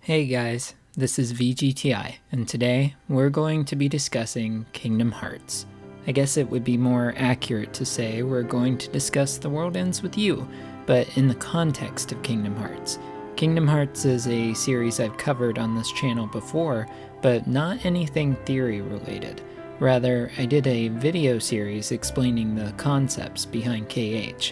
Hey guys, this is VGTI, and today we're going to be discussing Kingdom Hearts. I guess it would be more accurate to say we're going to discuss The World Ends With You, but in the context of Kingdom Hearts. Kingdom Hearts is a series I've covered on this channel before, but not anything theory related. Rather, I did a video series explaining the concepts behind KH.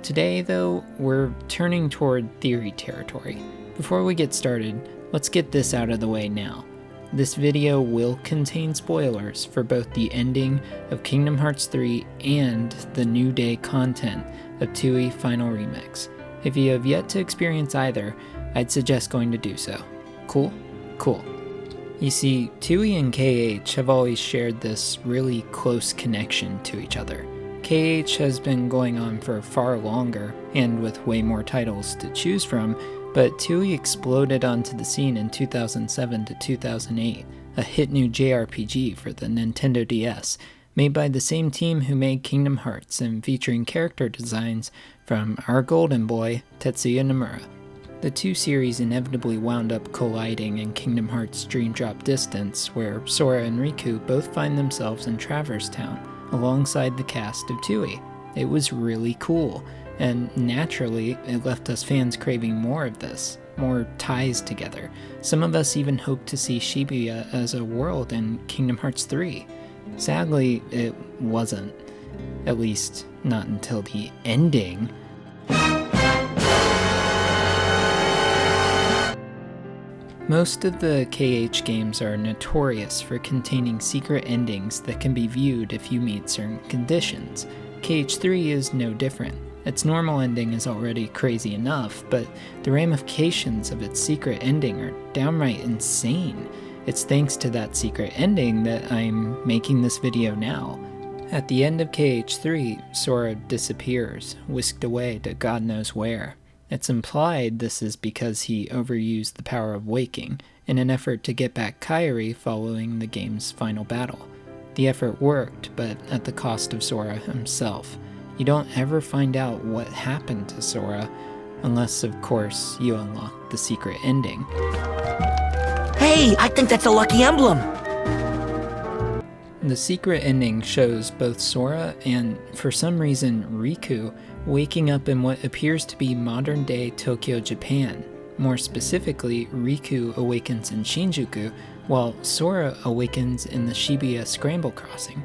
Today, though, we're turning toward theory territory. Before we get started, let's get this out of the way now. This video will contain spoilers for both the ending of Kingdom Hearts 3 and the New Day content of TWEWY Final Remix. If you have yet to experience either, I'd suggest going to do so. Cool? Cool. You see, TWEWY and KH have always shared this really close connection to each other. KH has been going on for far longer, and with way more titles to choose from, but TWEWY exploded onto the scene in 2007 to 2008, a hit new JRPG for the Nintendo DS, made by the same team who made Kingdom Hearts and featuring character designs from our golden boy, Tetsuya Nomura. The two series inevitably wound up colliding in Kingdom Hearts Dream Drop Distance, where Sora and Riku both find themselves in Traverse Town, alongside the cast of TWEWY. It was really cool, and naturally, it left us fans craving more of this, more ties together. Some of us even hoped to see Shibuya as a world in Kingdom Hearts 3. Sadly, it wasn't. At least, not until the ending. Most of the KH games are notorious for containing secret endings that can be viewed if you meet certain conditions. KH3 is no different. Its normal ending is already crazy enough, but the ramifications of its secret ending are downright insane. It's thanks to that secret ending that I'm making this video now. At the end of KH3, Sora disappears, whisked away to God knows where. It's implied this is because he overused the power of waking in an effort to get back Kairi following the game's final battle. The effort worked, but at the cost of Sora himself. You don't ever find out what happened to Sora, unless of course you unlock the secret ending. Hey, I think that's a lucky emblem! The secret ending shows both Sora and, for some reason, Riku waking up in what appears to be modern-day Tokyo, Japan. More specifically, Riku awakens in Shinjuku, while Sora awakens in the Shibuya Scramble Crossing.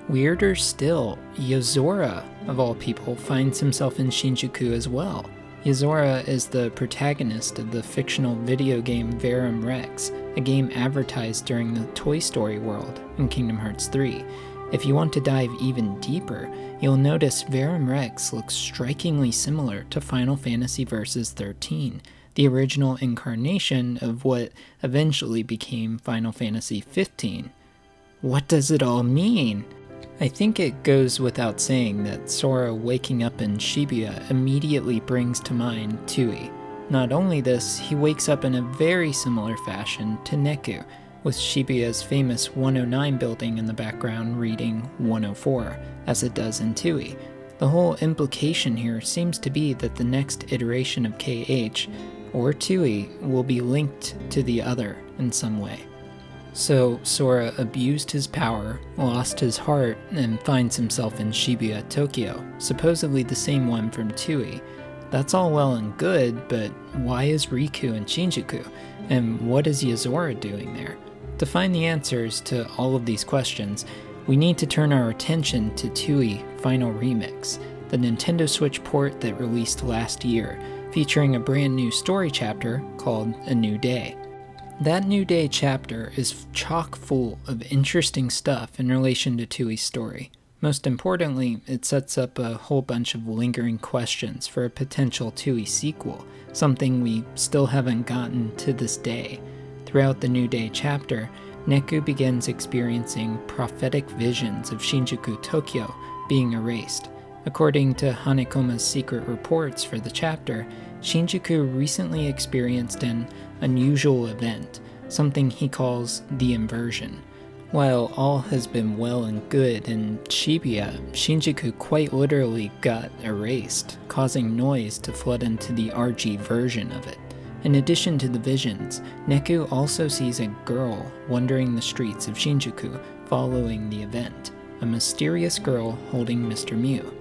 Weirder still, Yozora, of all people, finds himself in Shinjuku as well. Yozora is the protagonist of the fictional video game Verum Rex, a game advertised during the Toy Story world in Kingdom Hearts 3. If you want to dive even deeper, you'll notice Verum Rex looks strikingly similar to Final Fantasy Versus 13, the original incarnation of what eventually became Final Fantasy 15. What does it all mean? I think it goes without saying that Sora waking up in Shibuya immediately brings to mind TWEWY. Not only this, he wakes up in a very similar fashion to Neku, with Shibuya's famous 109 building in the background reading 104, as it does in TWEWY. The whole implication here seems to be that the next iteration of KH, or TWEWY, will be linked to the other in some way. So Sora abused his power, lost his heart, and finds himself in Shibuya, Tokyo, supposedly the same one from TWEWY. That's all well and good, but why is Riku in Shinjuku? And what is Yozora doing there? To find the answers to all of these questions, we need to turn our attention to TWEWY Final Remix, the Nintendo Switch port that released last year, featuring a brand new story chapter called A New Day. That New Day chapter is chock full of interesting stuff in relation to TWEWY's story. Most importantly, it sets up a whole bunch of lingering questions for a potential TWEWY sequel, something we still haven't gotten to this day. Throughout the New Day chapter, Neku begins experiencing prophetic visions of Shinjuku, Tokyo being erased. According to Hanekoma's secret reports for the chapter, Shinjuku recently experienced an unusual event, something he calls the inversion. While all has been well and good in Shibuya, Shinjuku quite literally got erased, causing noise to flood into the RG version of it. In addition to the visions, Neku also sees a girl wandering the streets of Shinjuku following the event, a mysterious girl holding Mr. Mew.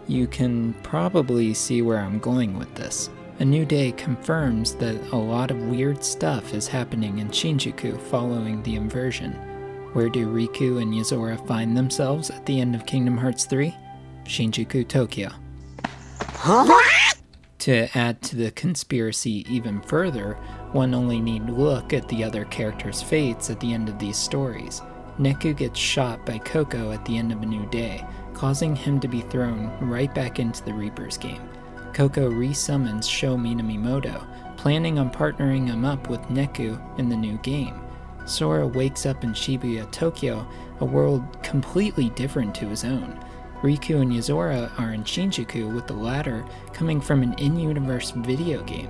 You can probably see where I'm going with this. A new day confirms that a lot of weird stuff is happening in Shinjuku following the inversion. Where do Riku and Yozora find themselves at the end of Kingdom Hearts 3? Shinjuku, Tokyo. Huh? To add to the conspiracy even further, one only need look at the other characters' fates at the end of these stories. Neku gets shot by Coco at the end of A New Day, causing him to be thrown right back into the Reaper's game. Coco resummons Sho Minamimoto, planning on partnering him up with Neku in the new game. Sora wakes up in Shibuya, Tokyo, a world completely different to his own. Riku and Yozora are in Shinjuku, with the latter coming from an in-universe video game.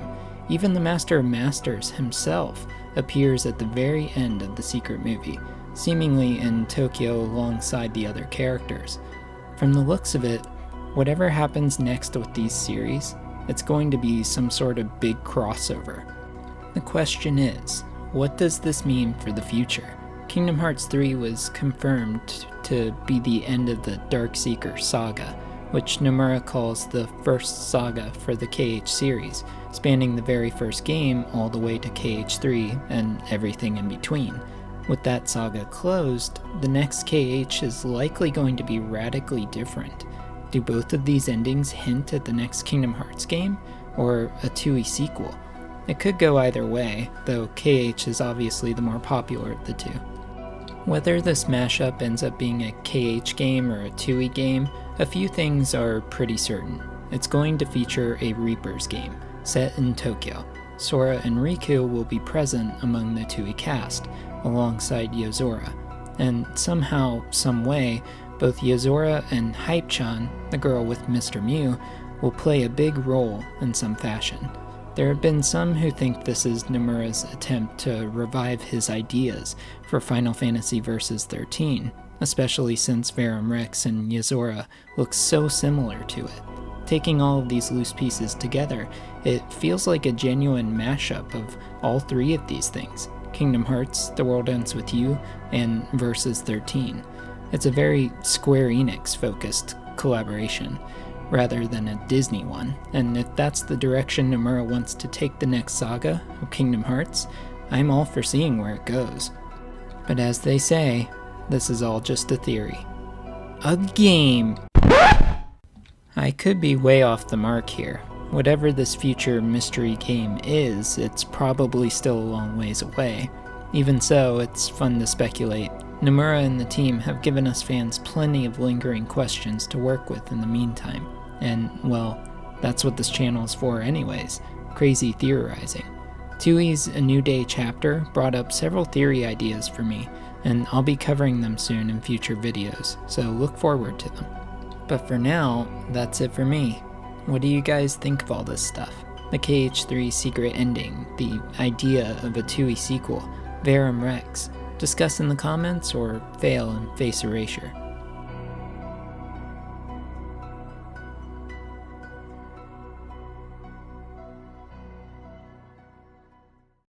Even the Master of Masters himself appears at the very end of the secret movie, seemingly in Tokyo alongside the other characters. From the looks of it, whatever happens next with these series, it's going to be some sort of big crossover. The question is, what does this mean for the future? Kingdom Hearts 3 was confirmed to be the end of the Darkseeker saga, which Nomura calls the first saga for the KH series, spanning the very first game all the way to KH3 and everything in between. With that saga closed, the next KH is likely going to be radically different. Do both of these endings hint at the next Kingdom Hearts game, or a TWEWY sequel? It could go either way, though KH is obviously the more popular of the two. Whether this mashup ends up being a KH game or a TWEWY game, a few things are pretty certain. It's going to feature a Reaper's game, set in Tokyo. Sora and Riku will be present among the TWEWY cast, alongside Yozora, and somehow, someway, both Yozora and Hype-chan, the girl with Mr. Mew, will play a big role in some fashion. There have been some who think this is Nomura's attempt to revive his ideas for Final Fantasy Versus 13, especially since Verum Rex and Yozora look so similar to it. Taking all of these loose pieces together, it feels like a genuine mashup of all three of these things: Kingdom Hearts, The World Ends With You, and Versus 13. It's a very Square Enix-focused collaboration, rather than a Disney one, and if that's the direction Nomura wants to take the next saga of Kingdom Hearts, I'm all for seeing where it goes. But as they say, this is all just a theory. A game! I could be way off the mark here. Whatever this future mystery game is, it's probably still a long ways away. Even so, it's fun to speculate. Nomura and the team have given us fans plenty of lingering questions to work with in the meantime. And, well, that's what this channel is for anyways, crazy theorizing. TWEWY's A New Day chapter brought up several theory ideas for me, and I'll be covering them soon in future videos, so look forward to them. But for now, that's it for me. What do you guys think of all this stuff? The KH3 secret ending, the idea of a TWEWY sequel, Verum Rex? Discuss in the comments or fail and face erasure.